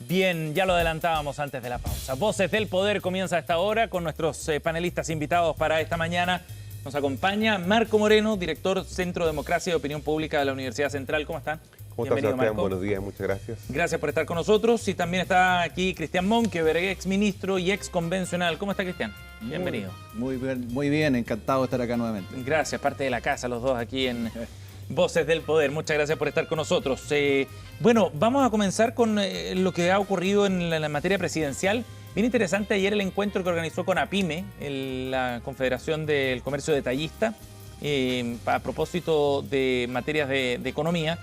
Bien, ya lo adelantábamos antes de la pausa. Voces del Poder comienza a esta hora con nuestros panelistas invitados para esta mañana. Nos acompaña Marco Moreno, director Centro de Democracia y Opinión Pública de la Universidad Central. ¿Cómo están? ¿Cómo estás, Sebastián? Buenos días, muchas gracias. Gracias por estar con nosotros. Y también está aquí Cristian Monkeberg, ex ministro y ex convencional. ¿Cómo está, Cristian? Bienvenido. Muy bien, encantado de estar acá nuevamente. Gracias, parte de la casa, los dos aquí en Voces del Poder. Muchas gracias por estar con nosotros. Bueno, vamos a comenzar con lo que ha ocurrido en la materia presidencial. Bien interesante ayer el encuentro que organizó con APIME, la Confederación del Comercio Detallista, a propósito de materias de economía,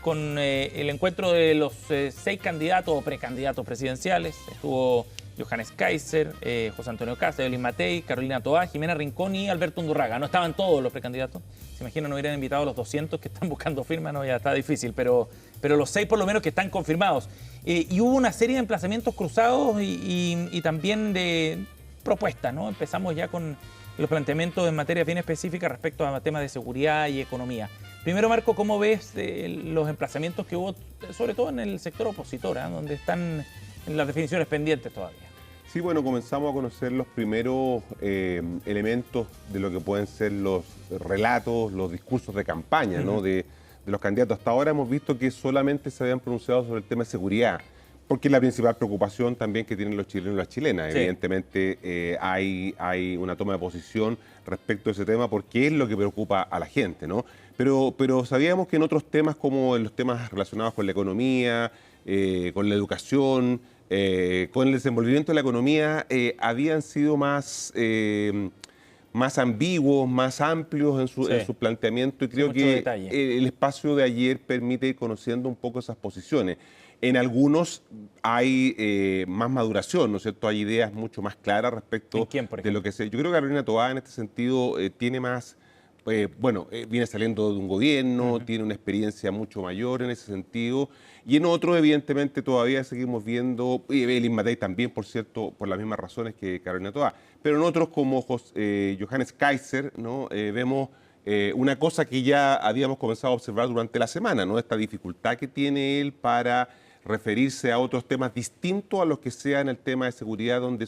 con el encuentro de los 6 candidatos o precandidatos presidenciales. Estuvo Johannes Kaiser, José Antonio Kast, Evelyn Matei, Carolina Toá, Jimena Rincón y Alberto Undurraga. No estaban todos los precandidatos. Se imaginan, no hubieran invitado a los 200 que están buscando firmas, no, ya está difícil, pero los 6 por lo menos que están confirmados. Y hubo una serie de emplazamientos cruzados y también de propuestas, ¿no? Empezamos ya con los planteamientos en materias bien específicas respecto a temas de seguridad y economía. Primero, Marco, ¿cómo ves los emplazamientos que hubo, sobre todo en el sector opositor, donde están en las definiciones pendientes todavía? Sí, bueno, comenzamos a conocer los primeros elementos de lo que pueden ser los relatos, los discursos de campaña, ¿no? de los candidatos. Hasta ahora hemos visto que solamente se habían pronunciado sobre el tema de seguridad, porque es la principal preocupación también que tienen los chilenos y las chilenas. Sí. Evidentemente hay una toma de posición respecto a ese tema porque es lo que preocupa a la gente, ¿no? Pero sabíamos que en otros temas, como en los temas relacionados con la economía, con la educación, con el desenvolvimiento de la economía, habían sido más ambiguos, más amplios en su planteamiento, y creo que el espacio de ayer permite ir conociendo un poco esas posiciones. En algunos hay más maduración, ¿no es cierto? Hay ideas mucho más claras respecto de lo que se... Yo creo que Carolina Toá en este sentido tiene más... viene saliendo de un gobierno, tiene una experiencia mucho mayor en ese sentido, y en otros, evidentemente, todavía seguimos viendo, y Evelyn Matei también, por cierto, por las mismas razones que Carolina Toá, pero en otros como Johannes Kaiser, ¿no? Vemos una cosa que ya habíamos comenzado a observar durante la semana, ¿no? Esta dificultad que tiene él para referirse a otros temas distintos a los que sea en el tema de seguridad, donde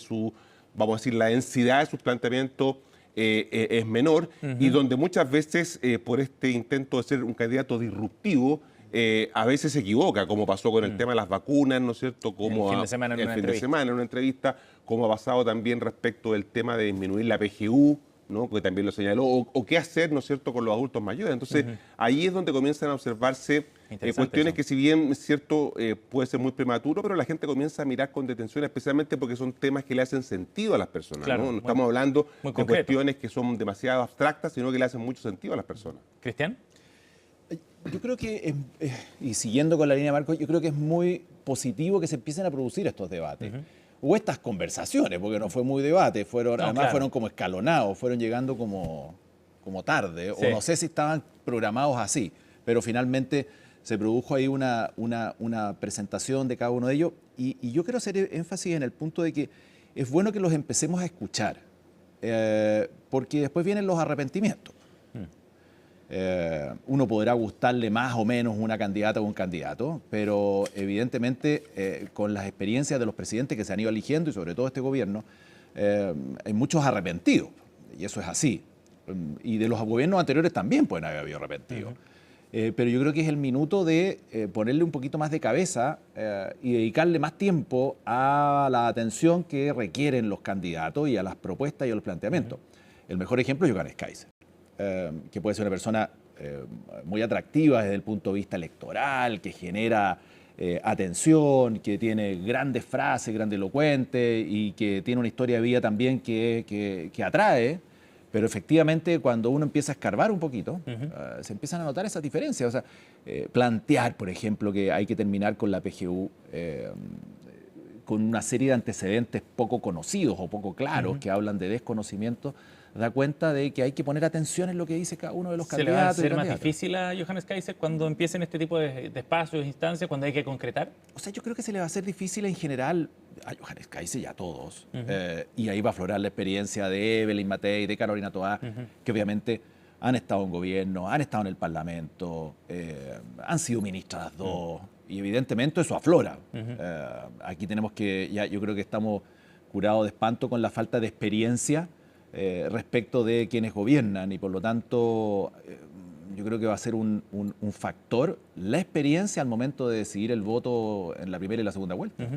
vamos a decir, la densidad de sus planteamientos es menor, y donde muchas veces por este intento de ser un candidato disruptivo a veces se equivoca, como pasó con el tema de las vacunas, ¿no es cierto? Como el fin de semana en una entrevista, como ha pasado también respecto del tema de disminuir la PGU, ¿no? Que también lo señaló, o qué hacer, ¿no es cierto?, con los adultos mayores. Entonces, ahí es donde comienzan a observarse cuestiones que, si bien es cierto, puede ser muy prematuro, pero la gente comienza a mirar con detención, especialmente porque son temas que le hacen sentido a las personas. Claro, no estamos hablando de cuestiones que son demasiado abstractas, sino que le hacen mucho sentido a las personas. ¿Cristian? Yo creo que, y siguiendo con la línea de Marco, yo creo que es muy positivo que se empiecen a producir estos debates. O estas conversaciones, porque no fue muy debate, además fueron como escalonados, fueron llegando como tarde, o no sé si estaban programados así, pero finalmente se produjo ahí una presentación de cada uno de ellos, y yo quiero hacer énfasis en el punto de que es bueno que los empecemos a escuchar, porque después vienen los arrepentimientos. Uno podrá gustarle más o menos una candidata o un candidato, pero evidentemente con las experiencias de los presidentes que se han ido eligiendo, y sobre todo este gobierno, hay muchos arrepentidos, y eso es así. Y de los gobiernos anteriores también pueden haber habido arrepentidos. Pero yo creo que es el minuto de ponerle un poquito más de cabeza y dedicarle más tiempo a la atención que requieren los candidatos y a las propuestas y a los planteamientos. El mejor ejemplo es Johannes Kaiser, que puede ser una persona muy atractiva desde el punto de vista electoral, que genera atención, que tiene grandes frases, grandilocuentes, y que tiene una historia de vida también que atrae, pero efectivamente cuando uno empieza a escarbar un poquito, se empiezan a notar esas diferencias. O sea, plantear, por ejemplo, que hay que terminar con la PGU con una serie de antecedentes poco conocidos o poco claros que hablan de desconocimiento, da cuenta de que hay que poner atención en lo que dice cada uno de los candidatos. ¿Se le va a hacer más difícil a Johannes Kaiser cuando empiecen este tipo de espacios, instancias, cuando hay que concretar? O sea, yo creo que se le va a hacer difícil en general a Johannes Kaiser y a todos. Y ahí va a aflorar la experiencia de Evelyn Matei, de Carolina Toá, que obviamente han estado en gobierno, han estado en el Parlamento, han sido ministras las dos, y evidentemente eso aflora. Aquí tenemos que, ya yo creo que estamos curados de espanto con la falta de experiencia respecto de quienes gobiernan, y por lo tanto yo creo que va a ser un factor la experiencia al momento de decidir el voto en la primera y la segunda vuelta.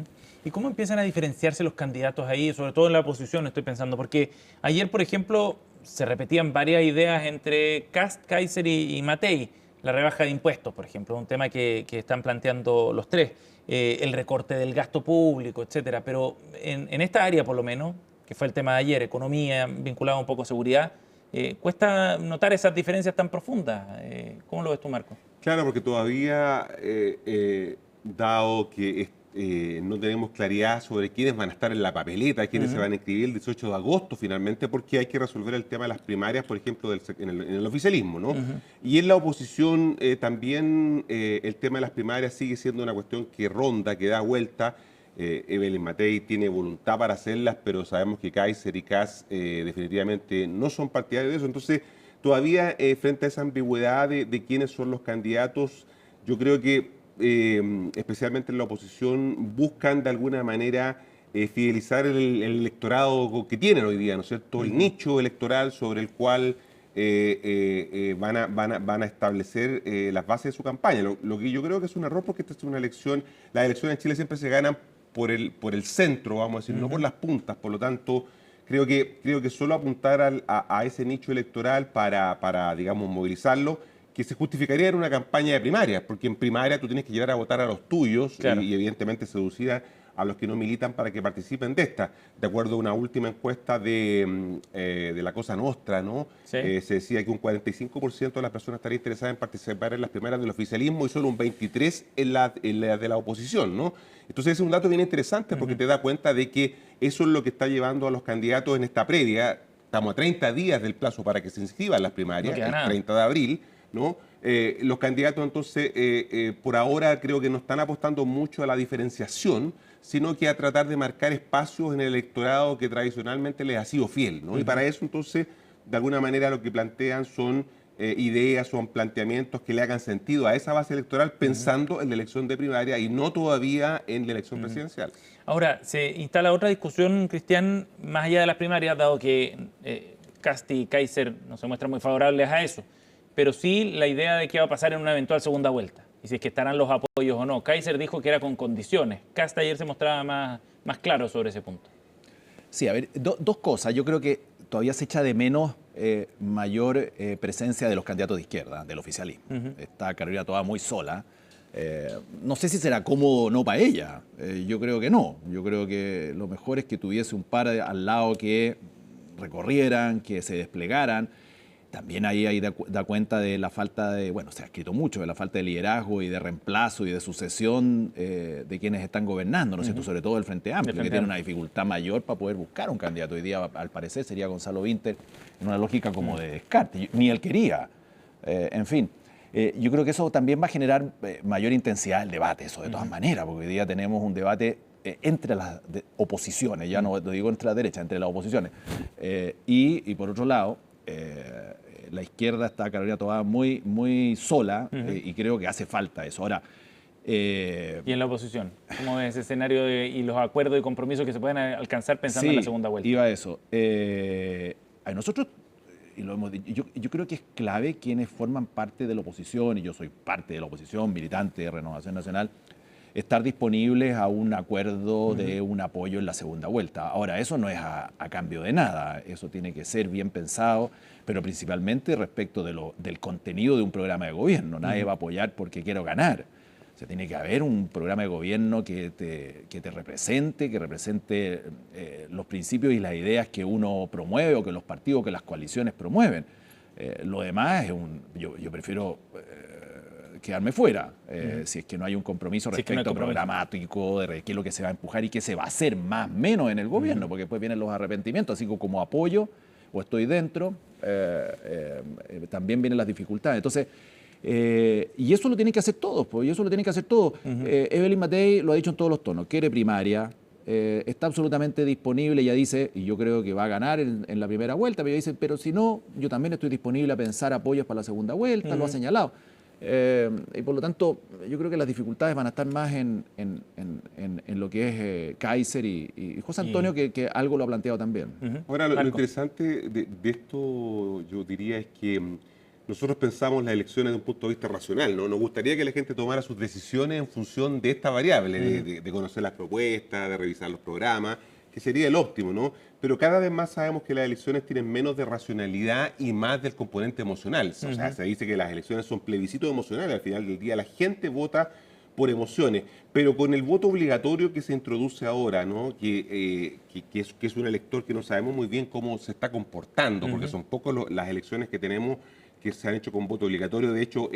¿Y cómo empiezan a diferenciarse los candidatos ahí, sobre todo en la oposición, estoy pensando? Porque ayer, por ejemplo, se repetían varias ideas entre Kast, Kaiser y Matei. La rebaja de impuestos, por ejemplo, un tema que están planteando los tres. El recorte del gasto público, etcétera. Pero en esta área, por lo menos, que fue el tema de ayer, economía vinculada un poco a seguridad, cuesta notar esas diferencias tan profundas. ¿Cómo lo ves tú, Marco? Claro, porque todavía, dado que no tenemos claridad sobre quiénes van a estar en la papeleta, quiénes se van a inscribir el 18 de agosto finalmente, porque hay que resolver el tema de las primarias, por ejemplo, en el oficialismo, ¿no? Y en la oposición también el tema de las primarias sigue siendo una cuestión que ronda, que da vuelta. Evelyn Matei tiene voluntad para hacerlas, pero sabemos que Kaiser y Kast definitivamente no son partidarios de eso. Entonces, todavía frente a esa ambigüedad de quiénes son los candidatos, yo creo que especialmente en la oposición buscan de alguna manera fidelizar el electorado que tienen hoy día, ¿no es cierto? El nicho electoral sobre el cual van a establecer las bases de su campaña. Lo que yo creo que es un error, porque esta es una elección, las elecciones en Chile siempre se ganan por el centro, vamos a decir, no por las puntas. Por lo tanto, creo que solo apuntar a ese nicho electoral para digamos, movilizarlo, que se justificaría en una campaña de primarias, porque en primaria tú tienes que llevar a votar a los tuyos, claro, y evidentemente seducir a los que no militan para que participen de esta. De acuerdo a una última encuesta de la Cosa Nostra, ¿no? Sí. Se decía que un 45% de las personas estaría interesadas en participar en las primarias del oficialismo y solo un 23% en la de la oposición, ¿no? Entonces ese es un dato bien interesante, porque te da cuenta de que eso es lo que está llevando a los candidatos en esta previa. Estamos a 30 días del plazo para que se inscriban las primarias, el 30 de abril, ¿no? Los candidatos entonces por ahora creo que no están apostando mucho a la diferenciación, sino que a tratar de marcar espacios en el electorado que tradicionalmente les ha sido fiel, ¿no? Y para eso entonces de alguna manera lo que plantean son ideas, son planteamientos que le hagan sentido a esa base electoral, pensando en la elección de primaria y no todavía en la elección presidencial. Ahora, se instala otra discusión, Cristian, más allá de las primarias, dado que Kast y Kaiser no se muestran muy favorables a eso, pero sí la idea de qué va a pasar en una eventual segunda vuelta, y si es que estarán los apoyos o no. Kaiser dijo que era con condiciones. Kast ayer se mostraba más claro sobre ese punto. Sí, a ver, dos cosas. Yo creo que todavía se echa de menos mayor presencia de los candidatos de izquierda, del oficialismo. Está Carolina Toá muy sola. No sé si será cómodo o no para ella. Yo creo que no. Yo creo que lo mejor es que tuviese un par al lado que recorrieran, que se desplegaran. También ahí da cuenta de la falta de, bueno, se ha escrito mucho, de la falta de liderazgo y de reemplazo y de sucesión de quienes están gobernando, ¿no es cierto? Sobre todo el Frente Amplio, que tiene una dificultad mayor para poder buscar un candidato. Hoy día, al parecer, sería Gonzalo Vinter en una lógica como de descarte. Ni él quería. En fin, yo creo que eso también va a generar mayor intensidad del debate, eso de todas maneras, porque hoy día tenemos un debate entre las oposiciones, ya no lo digo entre la derecha, entre las oposiciones. Y por otro lado, la izquierda está Carolina Toá muy sola, y creo que hace falta eso. Ahora, ¿y en la oposición? ¿Cómo ves ese escenario y los acuerdos y compromisos que se pueden alcanzar pensando en la segunda vuelta? Iba a eso. A nosotros, y lo hemos dicho, yo creo que es clave quienes forman parte de la oposición, y yo soy parte de la oposición, militante de Renovación Nacional, estar disponibles a un acuerdo de un apoyo en la segunda vuelta. Ahora, eso no es a cambio de nada, eso tiene que ser bien pensado, pero principalmente respecto del contenido de un programa de gobierno. Nadie va a apoyar porque quiero ganar. O sea, tiene que haber un programa de gobierno que te represente, que represente los principios y las ideas que uno promueve, o que los partidos, que las coaliciones promueven. Lo demás es yo prefiero quedarme fuera, si es que no hay un compromiso respecto programático de qué es lo que se va a empujar y qué se va a hacer más o menos en el gobierno, porque después vienen los arrepentimientos, así como apoyo o estoy dentro, también vienen las dificultades. Entonces, y eso lo tienen que hacer todos, pues, y eso lo tienen que hacer todos. Evelyn Matei lo ha dicho en todos los tonos, quiere primaria, está absolutamente disponible, ella dice, y yo creo que va a ganar en la primera vuelta, pero ella dice, pero si no, yo también estoy disponible a pensar apoyos para la segunda vuelta, lo ha señalado. Y por lo tanto, yo creo que las dificultades van a estar más en lo que es Kaiser y José Antonio, que algo lo ha planteado también. Ahora, lo interesante de esto, yo diría, es que nosotros pensamos las elecciones desde un punto de vista racional, ¿no? Nos gustaría que la gente tomara sus decisiones en función de esta variable, de conocer las propuestas, de revisar los programas, que sería el óptimo, ¿no? Pero cada vez más sabemos que las elecciones tienen menos de racionalidad y más del componente emocional. O sea, se dice que las elecciones son plebiscitos emocionales. Al final del día la gente vota por emociones, pero con el voto obligatorio que se introduce ahora, ¿no? que es un elector que no sabemos muy bien cómo se está comportando, porque son pocas las elecciones que tenemos que se han hecho con voto obligatorio. De hecho,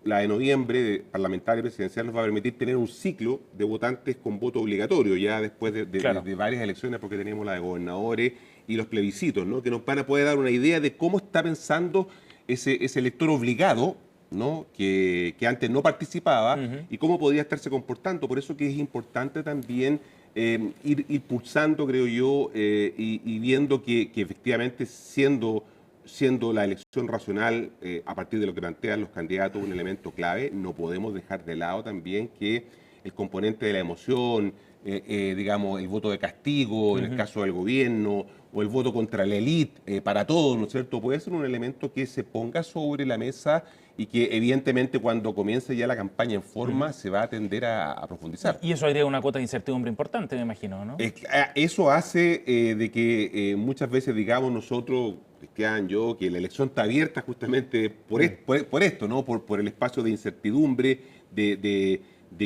la de noviembre, de parlamentaria y presidencial, nos va a permitir tener un ciclo de votantes con voto obligatorio, ya después de varias elecciones, porque tenemos la de gobernadores y los plebiscitos, ¿no? Que nos van a poder dar una idea de cómo está pensando ese elector obligado, ¿no? que antes no participaba, y cómo podría estarse comportando. Por eso que es importante también ir pulsando, creo yo, y viendo que efectivamente siendo la elección racional, a partir de lo que plantean los candidatos, un elemento clave, no podemos dejar de lado también que el componente de la emoción, digamos, el voto de castigo, en el caso del gobierno, o el voto contra la élite, para todos, ¿no es cierto?, puede ser un elemento que se ponga sobre la mesa y que evidentemente cuando comience ya la campaña en forma se va a tender a profundizar. Y eso agrega una cuota de incertidumbre importante, me imagino, ¿no? Eso hace de que muchas veces digamos nosotros, Cristian, yo, que la elección está abierta justamente por esto, ¿no? Por el espacio de incertidumbre, de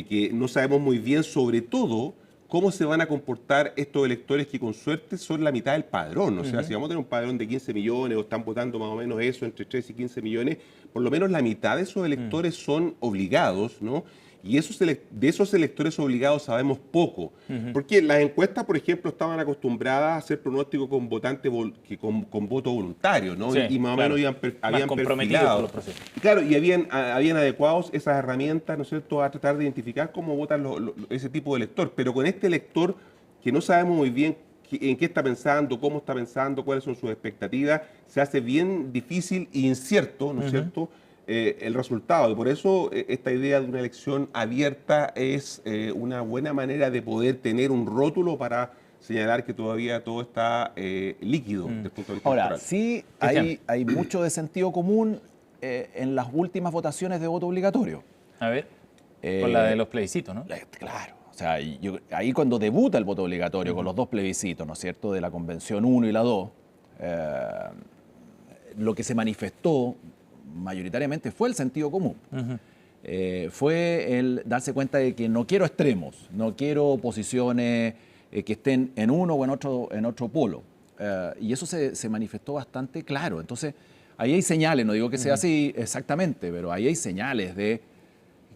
que no sabemos muy bien, sobre todo, cómo se van a comportar estos electores que con suerte son la mitad del padrón. O sea, si vamos a tener un padrón de 15 millones o están votando más o menos eso, entre 13 y 15 millones, por lo menos la mitad de esos electores son obligados, ¿no? Y de esos electores obligados sabemos poco. Porque las encuestas, por ejemplo, estaban acostumbradas a hacer pronósticos con votantes con voto voluntario, ¿no? Sí, y más o menos habían comprometidos los perfilado. Claro, y habían adecuados esas herramientas, ¿no es cierto?, a tratar de identificar cómo votan ese tipo de elector. Pero con este elector, que no sabemos muy bien en qué está pensando, cómo está pensando, cuáles son sus expectativas, se hace bien difícil e incierto, ¿no es cierto?, el resultado. Y por eso esta idea de una elección abierta es una buena manera de poder tener un rótulo para señalar que todavía todo está líquido desde el punto de vista Ahora, electoral. sí hay mucho de sentido común en las últimas votaciones de voto obligatorio. A ver, con la de los plebiscitos, ¿no? Claro. O sea, ahí cuando debuta el voto obligatorio con los dos plebiscitos, ¿no es cierto?, de la Convención 1 y la 2, lo que se manifestó mayoritariamente fue el sentido común. Fue el darse cuenta de que no quiero extremos, no quiero posiciones que estén en uno o en otro polo. Y eso se manifestó bastante claro. Entonces, ahí hay señales, no digo que sea así exactamente, pero ahí hay señales de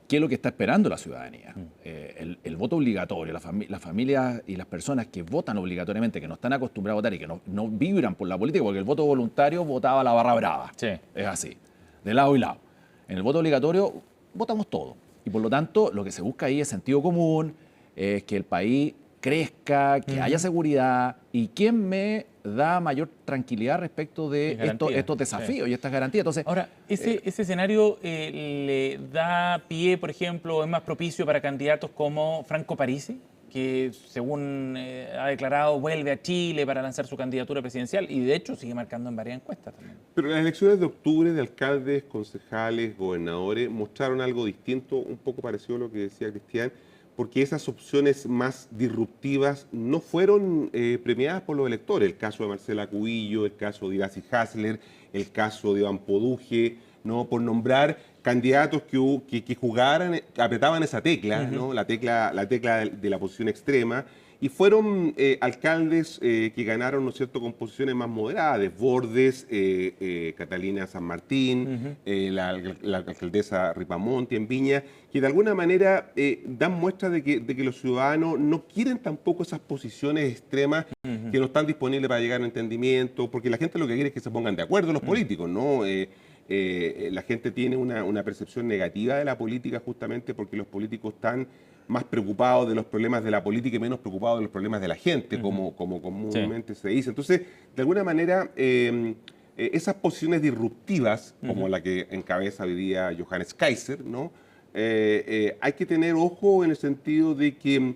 qué es lo que está esperando la ciudadanía. El voto obligatorio, las familias y las personas que votan obligatoriamente, que no están acostumbradas a votar y que no vibran por la política, porque el voto voluntario votaba la barra brava. Sí. Es así, de lado y lado. En el voto obligatorio votamos todo. Y por lo tanto, lo que se busca ahí es sentido común, que el país crezca, que haya seguridad. ¿Y quién me da mayor tranquilidad respecto de estos desafíos y estas garantías? Entonces, ahora, ¿ese escenario le da pie, por ejemplo, es más propicio para candidatos como Franco Parisi, que según ha declarado vuelve a Chile para lanzar su candidatura presidencial y de hecho sigue marcando en varias encuestas también? Pero las elecciones de octubre de alcaldes, concejales, gobernadores mostraron algo distinto, un poco parecido a lo que decía Cristian, porque esas opciones más disruptivas no fueron premiadas por los electores. El caso de Marcela Cubillo, el caso de Iracy Hasler, el caso de Iván Poduje, ¿no?, por nombrar candidatos que jugaran, apretaban esa tecla, ¿no?, la tecla de la posición extrema, y fueron alcaldes que ganaron, ¿no es cierto?, con posiciones más moderadas, Desbordes, Catalina San Martín, la alcaldesa Ripamonti en Viña, que de alguna manera dan muestra de que los ciudadanos no quieren tampoco esas posiciones extremas que no están disponibles para llegar a un entendimiento, porque la gente lo que quiere es que se pongan de acuerdo los políticos, ¿no? la gente tiene una percepción negativa de la política justamente porque los políticos están más preocupados de los problemas de la política y menos preocupados de los problemas de la gente, como comúnmente se dice. Entonces, de alguna manera, esas posiciones disruptivas, como la que encabeza hoy día Johannes Kaiser, ¿no? Hay que tener ojo en el sentido de que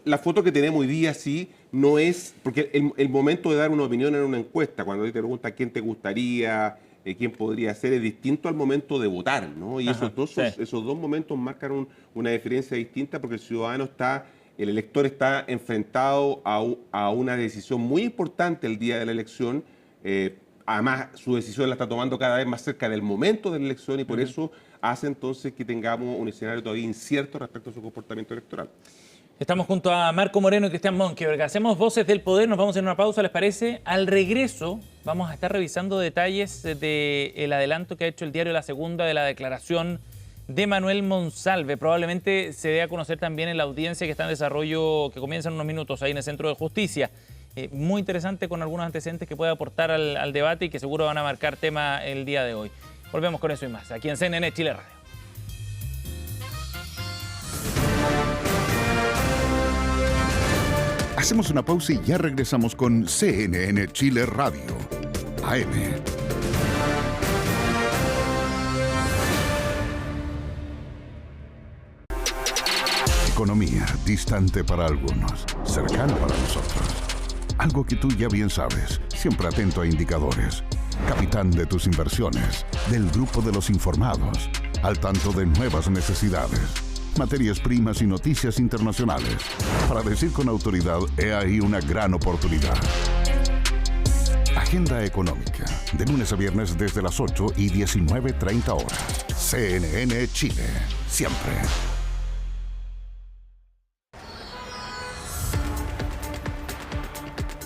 la foto que tenemos hoy día sí no es, porque el momento de dar una opinión en una encuesta, cuando te pregunta quién te gustaría, quién podría ser, es distinto al momento de votar, ¿no? Y esos dos momentos marcan una diferencia distinta porque el elector está enfrentado a una decisión muy importante el día de la elección. Además, su decisión la está tomando cada vez más cerca del momento de la elección y por eso hace entonces que tengamos un escenario todavía incierto respecto a su comportamiento electoral. Estamos junto a Marco Moreno y Cristian Monkeberg. Hacemos Voces del Poder, nos vamos a ir a una pausa, ¿les parece? Al regreso vamos a estar revisando detalles del adelanto que ha hecho el diario La Segunda de la declaración de Manuel Monsalve. Probablemente se dé a conocer también en la audiencia que está en desarrollo, que comienza en unos minutos ahí en el Centro de Justicia. Muy interesante, con algunos antecedentes que puede aportar al debate y que seguro van a marcar tema el día de hoy. Volvemos con eso y más, aquí en CNN Chile Radio. Hacemos una pausa y ya regresamos con CNN Chile Radio, AM. Economía, distante para algunos, cercana para nosotros. Algo que tú ya bien sabes, siempre atento a indicadores. Capitán de tus inversiones, del grupo de los informados, al tanto de nuevas necesidades. Materias primas y noticias internacionales. Para decir con autoridad, he ahí una gran oportunidad. Agenda económica, de lunes a viernes desde las 8 y 19:30 horas. CNN Chile, siempre.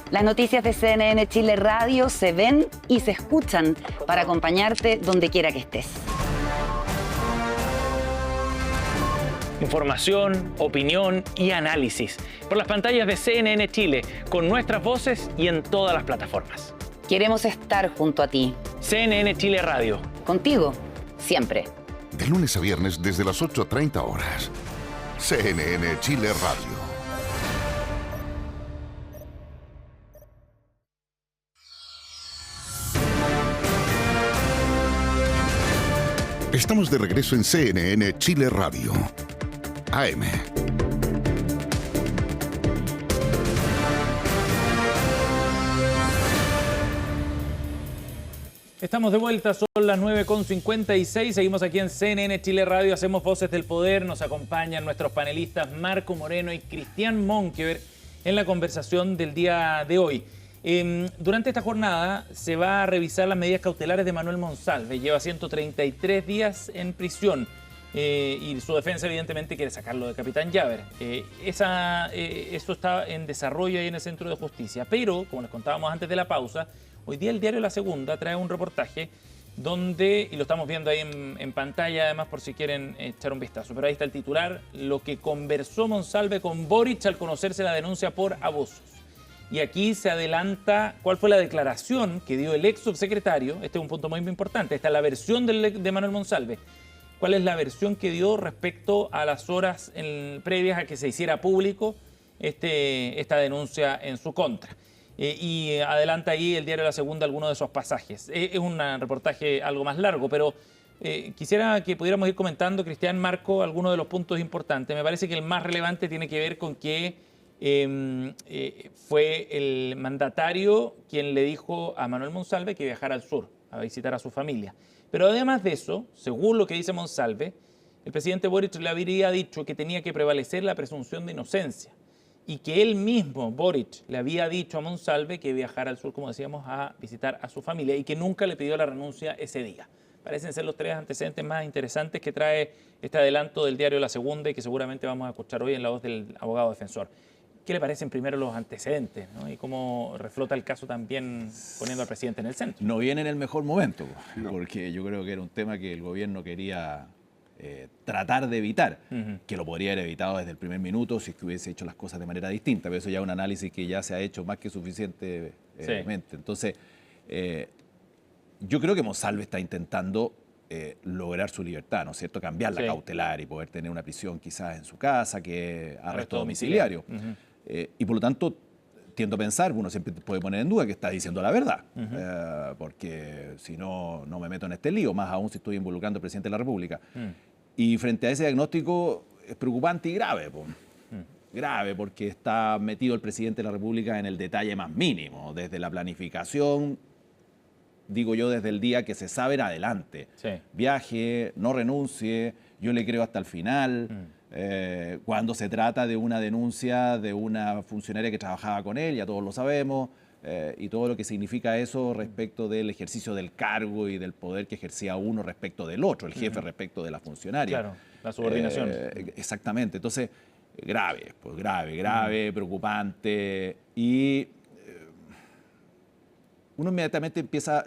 Las noticias de CNN Chile Radio se ven y se escuchan para acompañarte donde quiera que estés. Información, opinión y análisis por las pantallas de CNN Chile, con nuestras voces y en todas las plataformas. Queremos estar junto a ti. CNN Chile Radio. Contigo, siempre. De lunes a viernes desde las 8:30 horas. CNN Chile Radio. Estamos de regreso en CNN Chile Radio, AM. Estamos de vuelta, son las 9:56, seguimos aquí en CNN Chile Radio, hacemos Voces del Poder, nos acompañan nuestros panelistas Marco Moreno y Cristian Monkeberg en la conversación del día de hoy. Durante esta jornada se va a revisar las medidas cautelares de Manuel Monsalve. Lleva 133 días en prisión y su defensa evidentemente quiere sacarlo de Capitán Llaver. Eso está en desarrollo ahí en el Centro de Justicia. Pero, como les contábamos antes de la pausa, hoy día el diario La Segunda trae un reportaje donde, y lo estamos viendo ahí en pantalla además por si quieren echar un vistazo, pero ahí está el titular: lo que conversó Monsalve con Boric al conocerse la denuncia por abusos. Y aquí se adelanta cuál fue la declaración que dio el ex subsecretario. Este es un punto muy importante. Esta es la versión de Manuel Monsalve. ¿Cuál es la versión que dio respecto a las horas previas a que se hiciera público esta denuncia en su contra? Y adelanta ahí el diario La Segunda algunos de esos pasajes. Es un reportaje algo más largo, pero quisiera que pudiéramos ir comentando, Cristian, Marco, algunos de los puntos importantes. Me parece que el más relevante tiene que ver con que fue el mandatario quien le dijo a Manuel Monsalve que viajara al sur a visitar a su familia. Pero además de eso, según lo que dice Monsalve, el presidente Boric le habría dicho que tenía que prevalecer la presunción de inocencia y que él mismo, Boric, le había dicho a Monsalve que viajara al sur, como decíamos, a visitar a su familia y que nunca le pidió la renuncia ese día. Parecen ser los tres antecedentes más interesantes que trae este adelanto del diario La Segunda y que seguramente vamos a escuchar hoy en la voz del abogado defensor. ¿Qué le parecen primero los antecedentes, ¿no? Y cómo reflota el caso también poniendo al presidente en el centro? No viene en el mejor momento, porque yo creo que era un tema que el gobierno quería tratar de evitar, que lo podría haber evitado desde el primer minuto si es que hubiese hecho las cosas de manera distinta, pero eso ya es un análisis que ya se ha hecho más que suficientemente. Sí. Entonces, Yo creo que Monsalve está intentando lograr su libertad, ¿no es cierto? Cambiar la cautelar y poder tener una prisión quizás en su casa, que arresto domiciliario. Y por lo tanto, tiendo a pensar, uno siempre puede poner en duda que está diciendo la verdad, porque si no, no me meto en este lío, más aún si estoy involucrando al presidente de la República. Y frente a ese diagnóstico es preocupante y grave, grave, porque está metido el presidente de la República en el detalle más mínimo, desde la planificación, digo yo, desde el día que se sabe en adelante. Viaje, no renuncie, yo le creo hasta el final. Cuando se trata de una denuncia de una funcionaria que trabajaba con él, ya todos lo sabemos, y todo lo que significa eso respecto del ejercicio del cargo y del poder que ejercía uno respecto del otro, el jefe respecto de la funcionaria. Claro, la subordinación. Exactamente. Entonces, grave, pues grave, preocupante. Y uno inmediatamente piensa,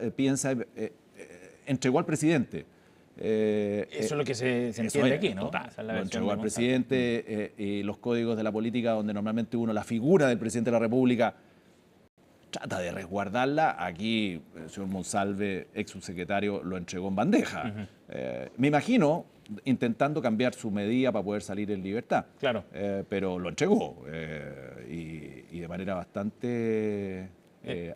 entregó al presidente. Eso es lo que se entiende aquí, ¿no? Total, lo entregó al presidente y los códigos de la política donde normalmente uno, la figura del presidente de la República, trata de resguardarla. Aquí el señor Monsalve, ex subsecretario, lo entregó en bandeja. Me imagino intentando cambiar su medida para poder salir en libertad. Claro. Pero lo entregó y de manera bastante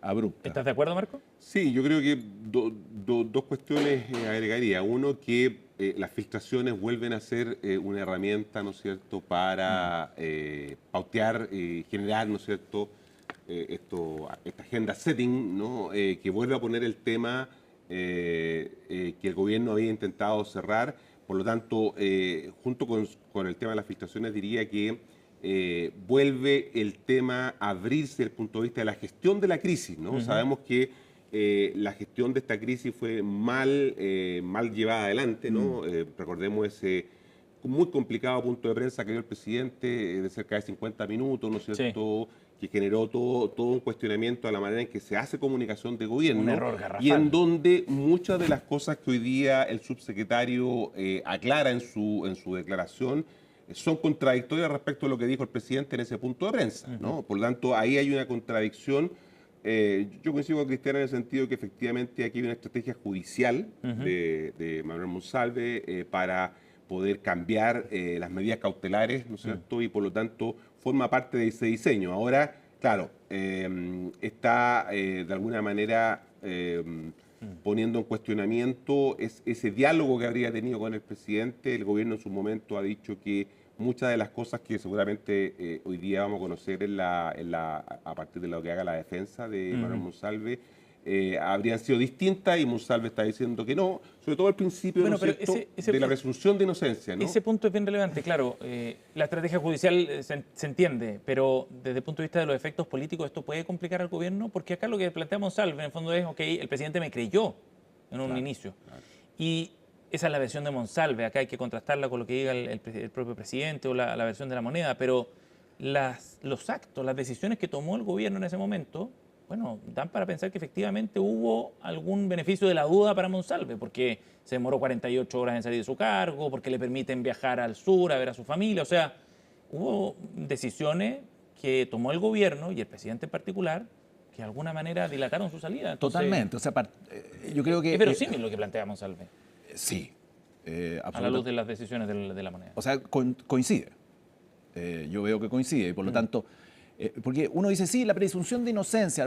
abrupta. ¿Estás de acuerdo, Marco? Sí, yo creo que dos cuestiones agregaría. Uno, que las filtraciones vuelven a ser una herramienta, ¿no es cierto?, para pautear y generar, ¿no es cierto?, esta agenda setting, ¿no?, que vuelve a poner el tema que el gobierno había intentado cerrar. Por lo tanto, junto con el tema de las filtraciones, diría que vuelve el tema a abrirse desde el punto de vista de la gestión de la crisis, ¿no? Sabemos que la gestión de esta crisis fue mal llevada adelante, ¿no? Recordemos ese muy complicado punto de prensa que dio el presidente de cerca de 50 minutos, ¿no es cierto?, que generó todo un cuestionamiento a la manera en que se hace comunicación de gobierno. Un error garrafal. Y en donde muchas de las cosas que hoy día el subsecretario aclara en su declaración son contradictorias respecto a lo que dijo el presidente en ese punto de prensa, ¿no? Por lo tanto, ahí hay una contradicción. Yo coincido con Cristiana en el sentido que efectivamente aquí hay una estrategia judicial de Manuel Monsalve para poder cambiar las medidas cautelares, ¿no es cierto? Y por lo tanto forma parte de ese diseño. Ahora, claro, está de alguna manera poniendo en cuestionamiento ese diálogo que habría tenido con el presidente. El gobierno en su momento ha dicho que muchas de las cosas que seguramente hoy día vamos a conocer a partir de lo que haga la defensa de Manuel Monsalve, habrían sido distintas, y Monsalve está diciendo que no, sobre todo al principio, ¿no es cierto?, de la presunción de inocencia, ¿no? Ese punto es bien relevante, claro. La estrategia judicial se entiende, pero desde el punto de vista de los efectos políticos, ¿esto puede complicar al gobierno? Porque acá lo que plantea Monsalve, en el fondo, es, ok, el presidente me creyó en un inicio. Y esa es la versión de Monsalve. Acá hay que contrastarla con lo que diga el propio presidente o la versión de La Moneda, pero los actos, las decisiones que tomó el gobierno en ese momento, bueno, dan para pensar que efectivamente hubo algún beneficio de la duda para Monsalve, porque se demoró 48 horas en salir de su cargo, porque le permiten viajar al sur a ver a su familia. O sea, hubo decisiones que tomó el gobierno y el presidente en particular que de alguna manera dilataron su salida. Entonces, totalmente. O sea, yo creo que... Es verosímil lo que plantea Monsalve. Sí. A la luz de las decisiones de La Moneda. O sea, coincide. Yo veo que coincide y por lo tanto... porque uno dice, sí, la presunción de inocencia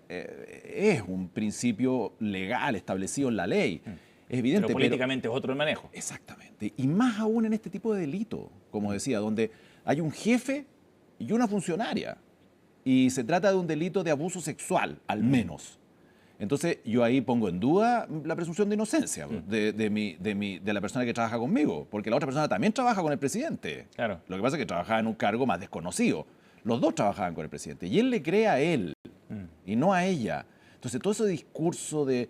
es un principio legal establecido en la ley. Es evidente. Pero políticamente es otro el manejo. Exactamente. Y más aún en este tipo de delito, como decía, donde hay un jefe y una funcionaria. Y se trata de un delito de abuso sexual, al menos. Entonces, yo ahí pongo en duda la presunción de inocencia de la persona que trabaja conmigo, porque la otra persona también trabaja con el presidente. Claro. Lo que pasa es que trabajaba en un cargo más desconocido. Los dos trabajaban con el presidente y él le cree a él y no a ella. Entonces, todo ese discurso de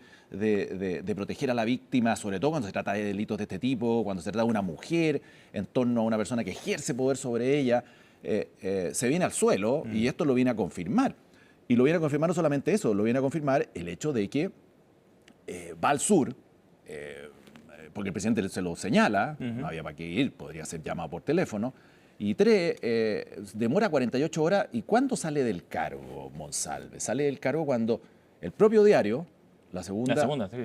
proteger a la víctima, sobre todo cuando se trata de delitos de este tipo, cuando se trata de una mujer en torno a una persona que ejerce poder sobre ella, se viene al suelo y esto lo viene a confirmar. Y lo viene a confirmar no solamente eso, lo viene a confirmar el hecho de que va al sur, porque el presidente se lo señala, no había para qué ir, podría ser llamado por teléfono. Y 3, demora 48 horas. ¿Y cuándo sale del cargo Monsalve? Sale del cargo cuando el propio diario, La segunda sí.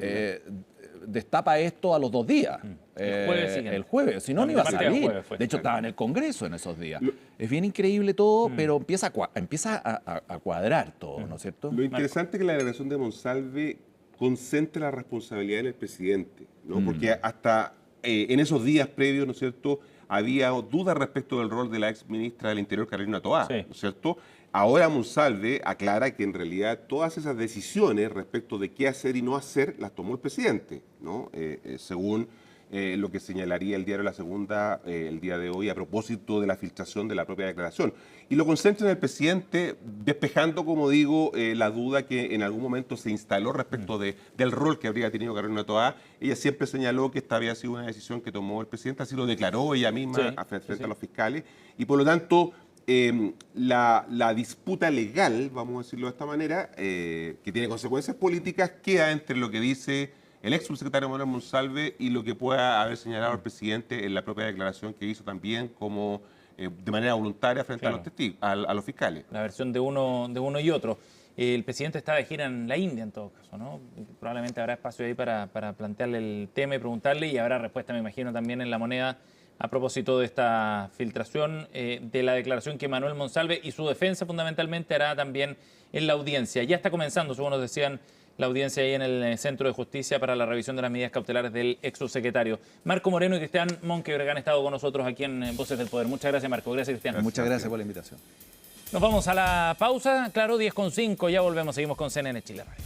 Destapa esto a los 2 días. El jueves, si no, no iba a salir. De hecho, estaba en el Congreso en esos días. Es bien increíble todo, pero empieza a cuadrar todo, ¿no es cierto? Lo interesante es que la declaración de Monsalve concentra la responsabilidad en el presidente, ¿no? Porque hasta en esos días previos, ¿no es cierto?, había dudas respecto del rol de la ex ministra del Interior, Carolina Toá, ¿no es cierto? Ahora Monsalve aclara que en realidad todas esas decisiones respecto de qué hacer y no hacer las tomó el presidente, ¿no? Según lo que señalaría el diario La Segunda el día de hoy a propósito de la filtración de la propia declaración. Y lo concentra en el presidente, despejando, como digo, la duda que en algún momento se instaló respecto del rol que habría tenido Carolina Toá. Ella siempre señaló que esta había sido una decisión que tomó el presidente, así lo declaró ella misma frente a los fiscales, y por lo tanto la disputa legal, vamos a decirlo de esta manera, que tiene consecuencias políticas, queda entre lo que dice el ex subsecretario Manuel Monsalve y lo que pueda haber señalado el presidente en la propia declaración que hizo también como de manera voluntaria frente a los testigos, a los fiscales. La versión de uno y otro. El presidente está de gira en la India en todo caso, ¿no? Probablemente habrá espacio ahí para plantearle el tema y preguntarle, y habrá respuesta, me imagino, también en La Moneda a propósito de esta filtración de la declaración que Manuel Monsalve y su defensa fundamentalmente hará también en la audiencia. Ya está comenzando, según nos decían, la audiencia ahí en el Centro de Justicia para la revisión de las medidas cautelares del ex subsecretario. Marco Moreno y Cristian Monquebregan han estado con nosotros aquí en Voces del Poder. Muchas gracias, Marco. Gracias, Cristian. Muchas gracias por la invitación. Nos vamos a la pausa, claro, 10:05, ya volvemos, seguimos con CNN Chile Radio.